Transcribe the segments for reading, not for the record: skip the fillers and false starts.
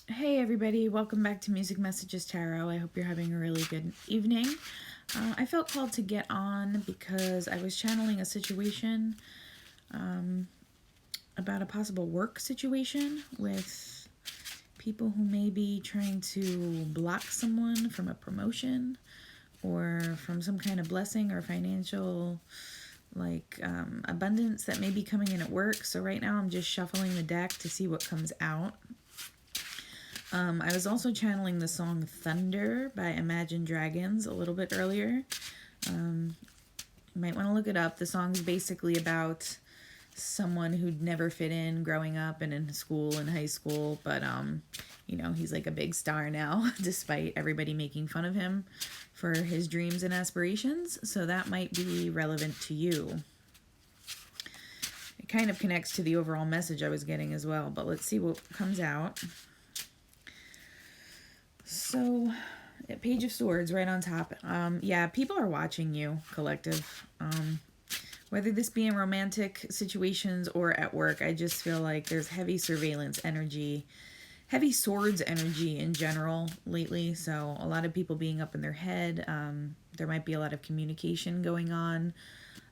Hey everybody, welcome back to Music Messages Tarot. I hope you're having a really good evening. I felt called to get on because I was channeling a situation about a possible work situation with people who may be trying to block someone from a promotion or from some kind of blessing or financial abundance that may be coming in at work. So right now I'm just shuffling the deck to see what comes out. I was also channeling the song Thunder by Imagine Dragons a little bit earlier. You might want to look it up. The song's basically about someone who'd never fit in growing up and in school and high school, but he's like a big star now despite everybody making fun of him for his dreams and aspirations. So that might be relevant to you. It kind of connects to the overall message I was getting as well, but let's see what comes out. So, Page of Swords right on top. Yeah, people are watching you, collective. Whether this be in romantic situations or at work, I just feel like there's heavy surveillance energy, heavy swords energy in general lately. So a lot of people being up in their head. There might be a lot of communication going on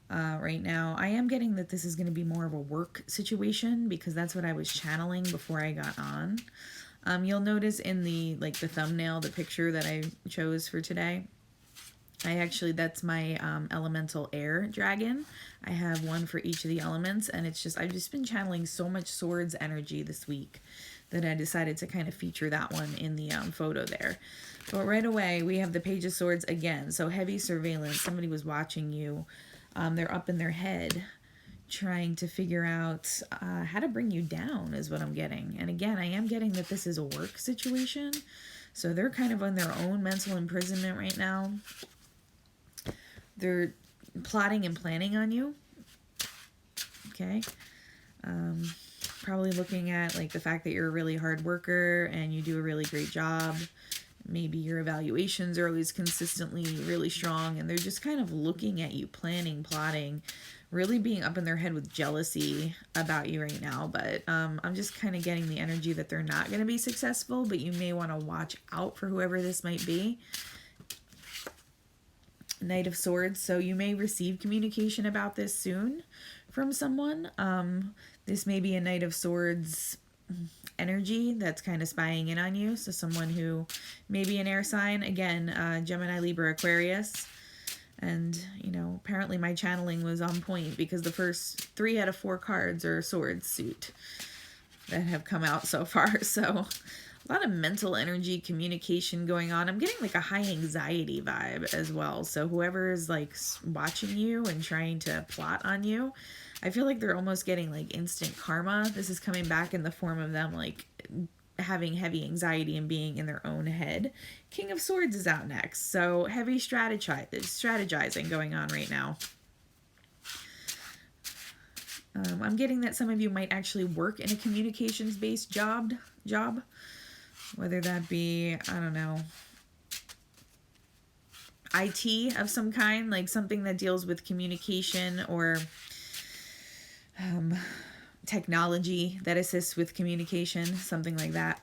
right now. I am getting that this is going to be more of a work situation because that's what I was channeling before I got on. You'll notice in the thumbnail, the picture that I chose for today, that's my elemental air dragon. I have one for each of the elements, and I've just been channeling so much swords energy this week that I decided to kind of feature that one in the photo there. But right away, we have the Page of Swords again. So heavy surveillance. Somebody was watching you. They're up in their head trying to figure out how to bring you down is what I'm getting. And again, I am getting that this is a work situation. So they're kind of on their own mental imprisonment right now. They're plotting and planning on you. Okay. Probably looking at the fact that you're a really hard worker and you do a really great job. Maybe your evaluations are always consistently really strong, and they're just kind of looking at you, planning, plotting, really being up in their head with jealousy about you right now. But I'm just kind of getting the energy that they're not going to be successful, but you may want to watch out for whoever this might be. Knight of Swords. So you may receive communication about this soon from someone. This may be a Knight of Swords energy that's kind of spying in on you. So someone who may be an air sign. Again, Gemini, Libra, Aquarius. And, apparently my channeling was on point because the first 3 out of 4 cards are swords suit that have come out so far. So a lot of mental energy, communication going on. I'm getting a high anxiety vibe as well. So whoever is watching you and trying to plot on you, I feel like they're almost getting instant karma. This is coming back in the form of them having heavy anxiety and being in their own head. King of Swords is out next. So heavy strategizing going on right now. I'm getting that some of you might actually work in a communications-based job. Whether that be, I don't know, IT of some kind, something that deals with communication or technology that assists with communication, something like that.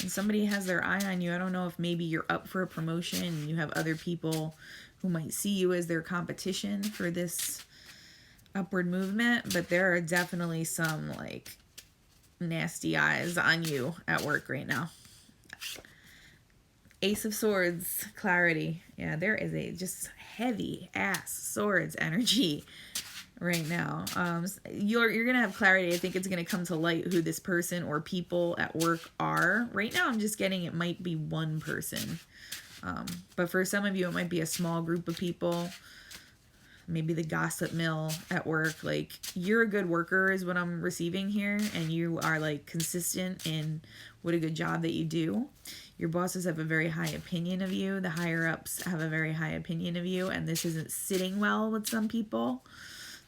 And somebody has their eye on you. I don't know if maybe you're up for a promotion and you have other people who might see you as their competition for this upward movement, but there are definitely some nasty eyes on you at work right now. Ace of Swords, clarity. Yeah, there is a just heavy ass swords energy right now. You're gonna have clarity. I think it's gonna come to light who this person or people at work are. Right now I'm just getting it might be one person, but for some of you it might be a small group of people. Maybe the gossip mill at work. You're a good worker is what I'm receiving here, and you are consistent in what a good job that you do. Your bosses have a very high opinion of you. The higher ups have a very high opinion of you, and this isn't sitting well with some people.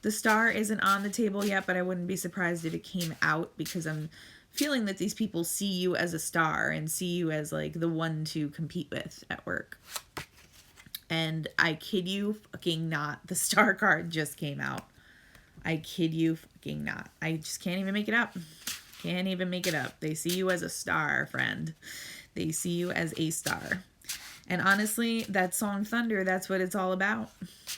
The star isn't on the table yet, but I wouldn't be surprised if it came out because I'm feeling that these people see you as a star and see you as the one to compete with at work. And I kid you fucking not, the star card just came out. I kid you fucking not. I just can't even make it up. Can't even make it up. They see you as a star, friend. They see you as a star. And honestly, that song Thunder, that's what it's all about.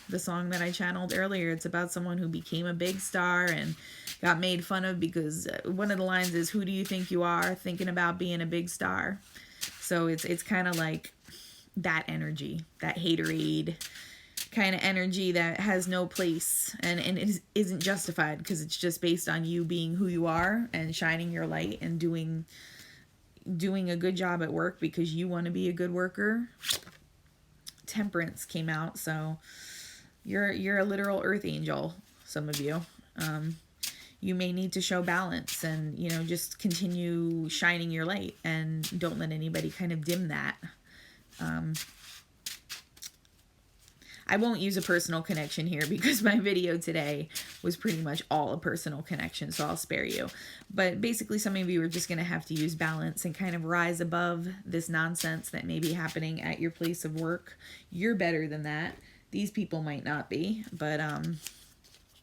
The song that I channeled earlier, it's about someone who became a big star and got made fun of because one of the lines is, who do you think you are, thinking about being a big star? So it's kind of like that energy, that haterade kind of energy that has no place and it isn't justified because it's just based on you being who you are and shining your light and doing a good job at work because you want to be a good worker. Temperance came out, so you're a literal earth angel, some of you. You may need to show balance and, you know, just continue shining your light and don't let anybody kind of dim that. I won't use a personal connection here because my video today was pretty much all a personal connection, so I'll spare you. But basically, some of you are just going to have to use balance and kind of rise above this nonsense that may be happening at your place of work. You're better than that. These people might not be, but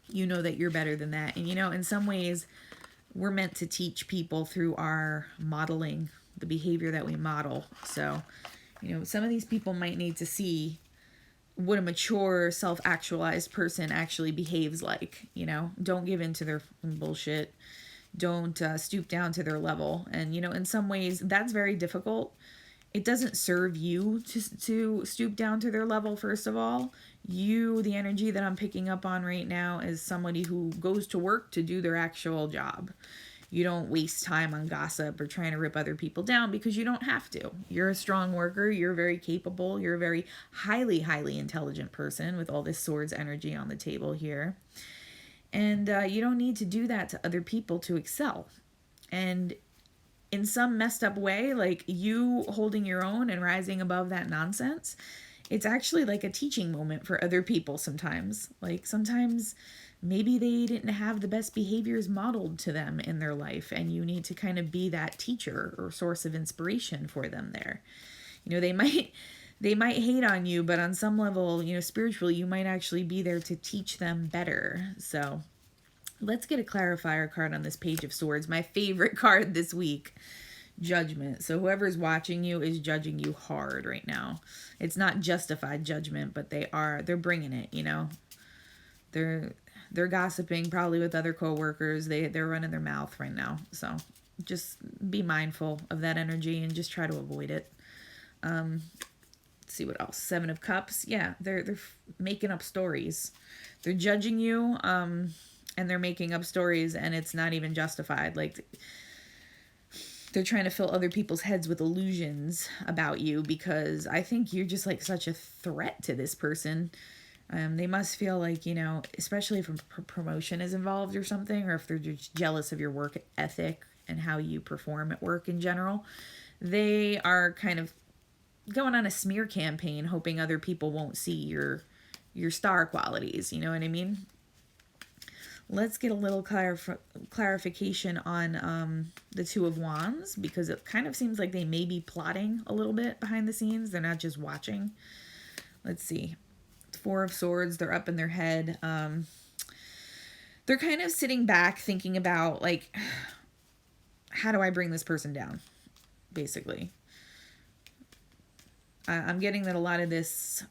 you know that you're better than that. And, you know, in some ways, we're meant to teach people through our modeling, the behavior that we model. So, you know, some of these people might need to see what a mature, self-actualized person actually behaves like. You know, don't give in to their bullshit. Don't stoop down to their level. And, you know, in some ways, that's very difficult. It doesn't serve you to stoop down to their level, first of all. You, the energy that I'm picking up on right now is somebody who goes to work to do their actual job. You don't waste time on gossip or trying to rip other people down because you don't have to. You're a strong worker. You're very capable. You're a very highly, highly intelligent person with all this swords energy on the table here. And you don't need to do that to other people to excel. And in some messed up way, like you holding your own and rising above that nonsense, it's actually like a teaching moment for other people sometimes. Like sometimes maybe they didn't have the best behaviors modeled to them in their life, and you need to kind of be that teacher or source of inspiration for them there. You know, they might hate on you, but on some level, you know, spiritually, you might actually be there to teach them better. So let's get a clarifier card on this Page of Swords. My favorite card this week, Judgment. So whoever's watching you is judging you hard right now. It's not justified judgment, but they're bringing it, you know. They're gossiping probably with other coworkers. They're running their mouth right now. So just be mindful of that energy and just try to avoid it. Let's see what else. Seven of Cups. Yeah, they're making up stories. They're judging you, and they're making up stories, and it's not even justified. Like they're trying to fill other people's heads with illusions about you because I think you're just like such a threat to this person. They must feel like, you know, especially if a promotion is involved or something, or if they're just jealous of your work ethic and how you perform at work in general, they are kind of going on a smear campaign, hoping other people won't see your star qualities. You know what I mean? Let's get a little clarification on the Two of Wands, because it kind of seems like they may be plotting a little bit behind the scenes. They're not just watching. Let's see. Four of Swords, they're up in their head. They're kind of sitting back thinking about, like, how do I bring this person down, basically. I'm getting that a lot of this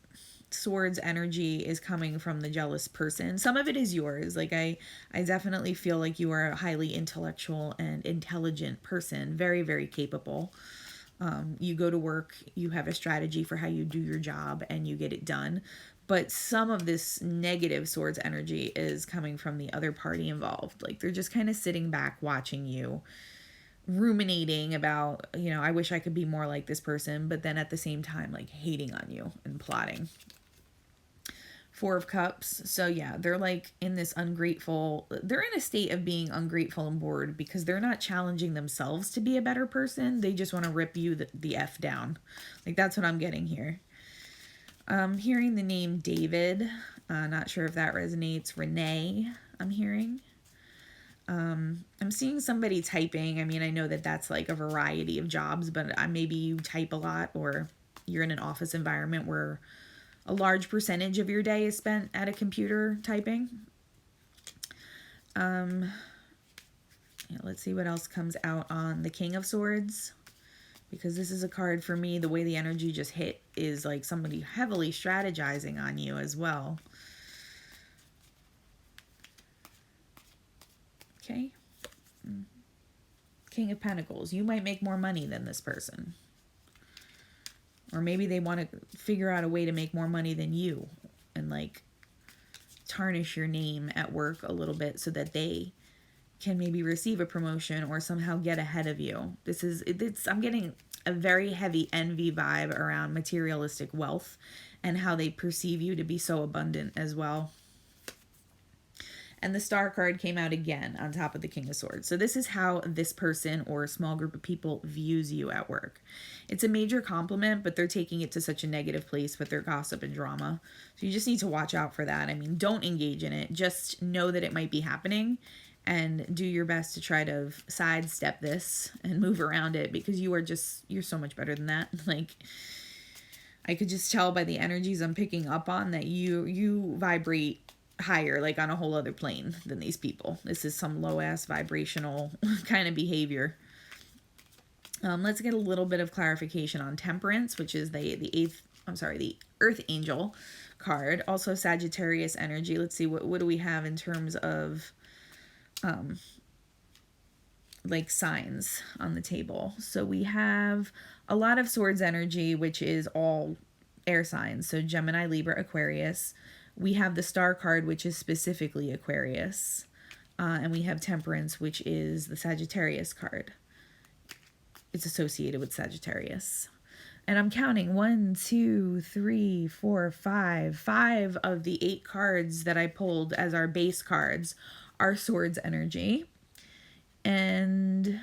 Swords energy is coming from the jealous person. Some of it is yours. Like, I definitely feel like you are a highly intellectual and intelligent person, very, very capable. You go to work, you have a strategy for how you do your job, and you get it done. But some of this negative Swords energy is coming from the other party involved. Like, they're just kind of sitting back watching you, ruminating about, you know, I wish I could be more like this person, but then at the same time, like, hating on you and plotting. Four of Cups. So yeah, they're like in this they're in a state of being ungrateful and bored because they're not challenging themselves to be a better person. They just want to rip you the F down. Like, that's what I'm getting here. Hearing the name David. Not sure if that resonates. Renee, I'm hearing. I'm seeing somebody typing. I mean, I know that that's like a variety of jobs, but maybe you type a lot, or you're in an office environment where a large percentage of your day is spent at a computer typing. Yeah, let's see what else comes out on the King of Swords. Because this is a card for me, the way the energy just hit is like somebody heavily strategizing on you as well. Okay. King of Pentacles. You might make more money than this person. Or maybe they want to figure out a way to make more money than you. And like tarnish your name at work a little bit so that they can maybe receive a promotion or somehow get ahead of you. I'm getting a very heavy envy vibe around materialistic wealth and how they perceive you to be so abundant as well. And the Star card came out again on top of the King of Swords. So this is how this person or a small group of people views you at work. It's a major compliment, but they're taking it to such a negative place with their gossip and drama. So you just need to watch out for that. I mean, don't engage in it. Just know that it might be happening and do your best to try to sidestep this and move around it, because you're so much better than that. Like, I could just tell by the energies I'm picking up on that you vibrate higher, like on a whole other plane than these people. This is some low ass vibrational kind of behavior. Let's get a little bit of clarification on Temperance, which is the Earth Angel card. Also Sagittarius energy. Let's see, what do we have in terms of like signs on the table. So we have a lot of Swords energy, which is all air signs. So Gemini, Libra, Aquarius. We have the Star card, which is specifically Aquarius. And we have Temperance, which is the Sagittarius card. It's associated with Sagittarius. And I'm counting 1, 2, 3, 4, 5. 5 of the 8 cards that I pulled as our base cards are Swords energy. And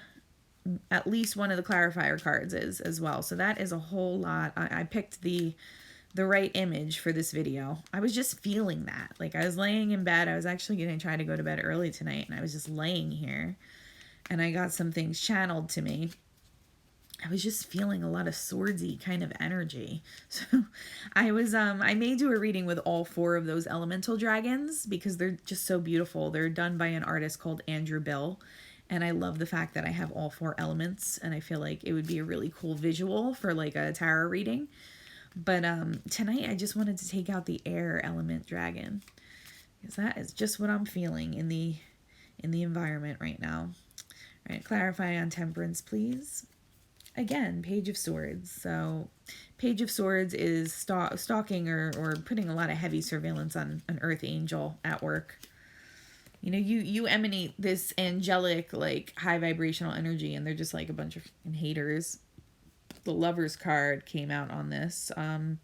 at least one of the clarifier cards is as well. So that is a whole lot. I picked the right image for this video. I was just feeling that. Like, I was laying in bed. I was actually going to try to go to bed early tonight, and I was just laying here, and I got some things channeled to me. I was just feeling a lot of swordsy kind of energy. So I may do a reading with all 4 of those elemental dragons because they're just so beautiful. They're done by an artist called Andrew Bill. And I love the fact that I have all 4 elements, and I feel like it would be a really cool visual for like a tarot reading. But tonight I just wanted to take out the air element dragon, because that is just what I'm feeling in the environment right now. All right, clarify on Temperance, please. Again, Page of Swords. So Page of Swords is stalking or putting a lot of heavy surveillance on an Earth Angel at work. You know, you emanate this angelic, like, high vibrational energy, and they're just like a bunch of haters. The Lovers card came out on this. And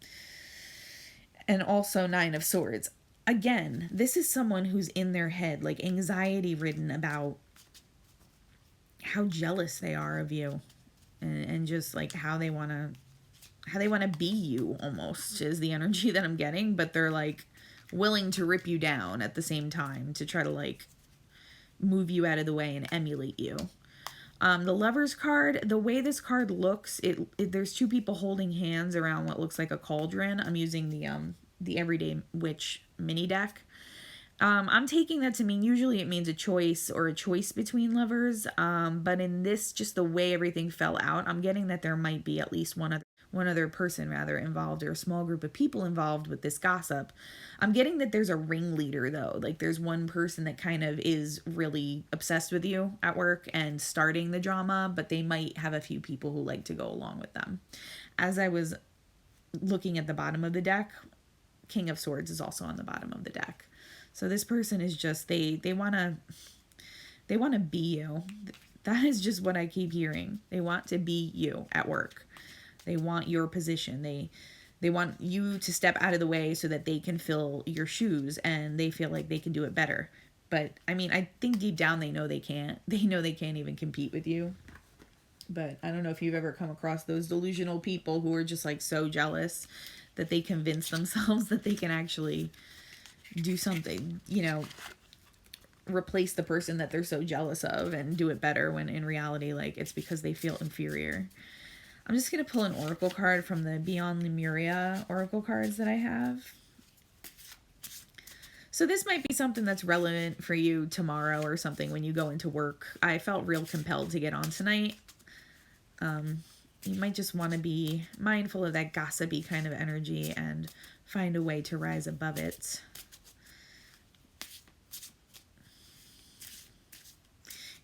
also 9 of Swords. Again, this is someone who's in their head, like anxiety ridden about how jealous they are of you. And just like how they want to be you, almost, is the energy that I'm getting. But they're like willing to rip you down at the same time to try to like move you out of the way and emulate you. The Lovers card, the way this card looks, there's 2 people holding hands around what looks like a cauldron. I'm using the Everyday Witch mini deck. I'm taking that to mean usually it means a choice between lovers. But in this, just the way everything fell out, I'm getting that there might be at least one other person rather involved, or a small group of people involved with this gossip. I'm getting that there's a ringleader though. Like, there's one person that kind of is really obsessed with you at work and starting the drama, but they might have a few people who like to go along with them. As I was looking at the bottom of the deck, King of Swords is also on the bottom of the deck. So this person is just, they want to be you. That is just what I keep hearing. They want to be you at work. They want your position. They want you to step out of the way so that they can fill your shoes, and they feel like they can do it better. But I mean, I think deep down they know they can't. They know they can't even compete with you. But I don't know if you've ever come across those delusional people who are just like so jealous that they convince themselves that they can actually do something, you know, replace the person that they're so jealous of and do it better, when in reality, like, it's because they feel inferior. I'm just going to pull an oracle card from the Beyond Lemuria oracle cards that I have. So this might be something that's relevant for you tomorrow or something when you go into work. I felt real compelled to get on tonight. You might just want to be mindful of that gossipy kind of energy and find a way to rise above it.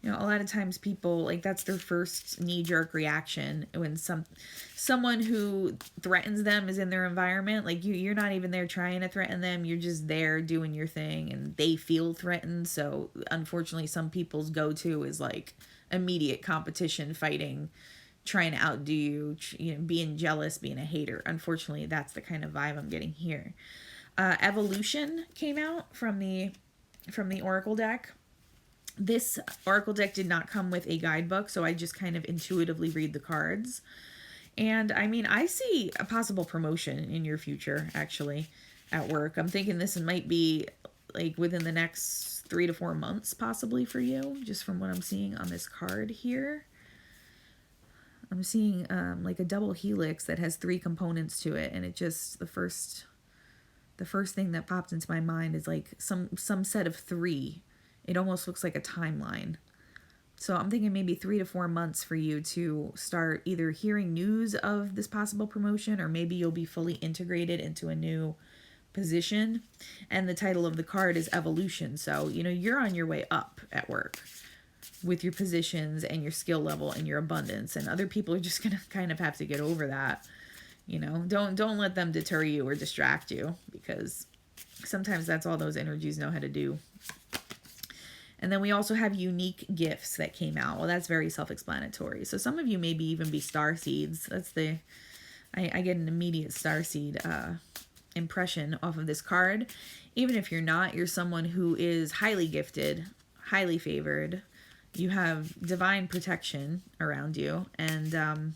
You know, a lot of times people, like, that's their first knee-jerk reaction when someone who threatens them is in their environment. Like, you're not even there trying to threaten them. You're just there doing your thing, and they feel threatened. So, unfortunately, some people's go-to is, like, immediate competition, fighting, trying to outdo you, you know, being jealous, being a hater. Unfortunately, that's the kind of vibe I'm getting here. Evolution came out from the Oracle deck. This Oracle deck did not come with a guidebook, so I just kind of intuitively read the cards. And I mean, I see a possible promotion in your future, actually, at work. I'm thinking this might be like within the next 3 to 4 months, possibly for you, just from what I'm seeing on this card here. I'm seeing like a double helix that has 3 components to it, and it just, the first thing that popped into my mind is like some set of 3. It almost looks like a timeline. So I'm thinking maybe 3 to 4 months for you to start either hearing news of this possible promotion, or maybe you'll be fully integrated into a new position. And the title of the card is Evolution. So, you know, you're on your way up at work with your positions and your skill level and your abundance. And other people are just going to kind of have to get over that. You know, don't let them deter you or distract you, because sometimes that's all those energies know how to do. And then we also have unique gifts that came out. Well, that's very self-explanatory. So some of you maybe even be star seeds. That's the, I get an immediate star seed impression off of this card. Even if you're not, you're someone who is highly gifted, highly favored. You have divine protection around you. And,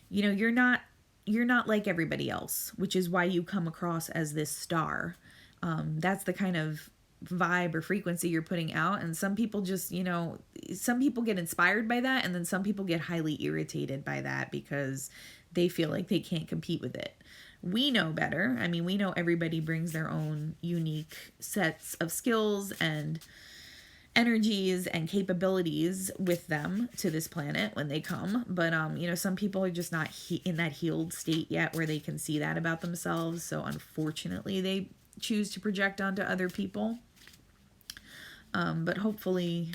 you know, you're not like everybody else, which is why you come across as this star. That's the kind of vibe or frequency you're putting out. And some people just, you know, some people get inspired by that, and then some people get highly irritated by that because they feel like they can't compete with it. We know better. I mean, we know everybody brings their own unique sets of skills and energies and capabilities with them to this planet when they come. But, you know, some people are just not in that healed state yet where they can see that about themselves. So unfortunately, they choose to project onto other people. But hopefully,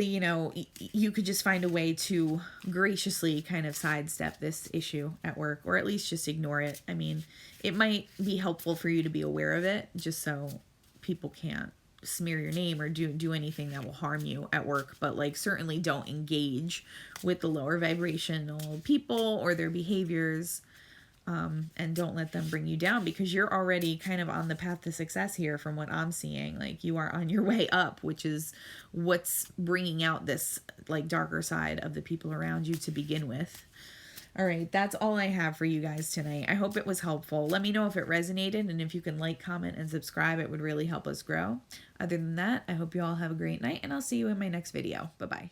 you know, you could just find a way to graciously kind of sidestep this issue at work, or at least just ignore it. I mean, it might be helpful for you to be aware of it, just so people can't smear your name or do anything that will harm you at work. But like, certainly don't engage with the lower vibrational people or their behaviors. And don't let them bring you down, because you're already kind of on the path to success here from what I'm seeing. Like, you are on your way up, which is what's bringing out this like darker side of the people around you to begin with. All right, that's all I have for you guys tonight. I hope it was helpful. Let me know if it resonated, and if you can like, comment, and subscribe, it would really help us grow. Other than that, I hope you all have a great night, and I'll see you in my next video. Bye-bye.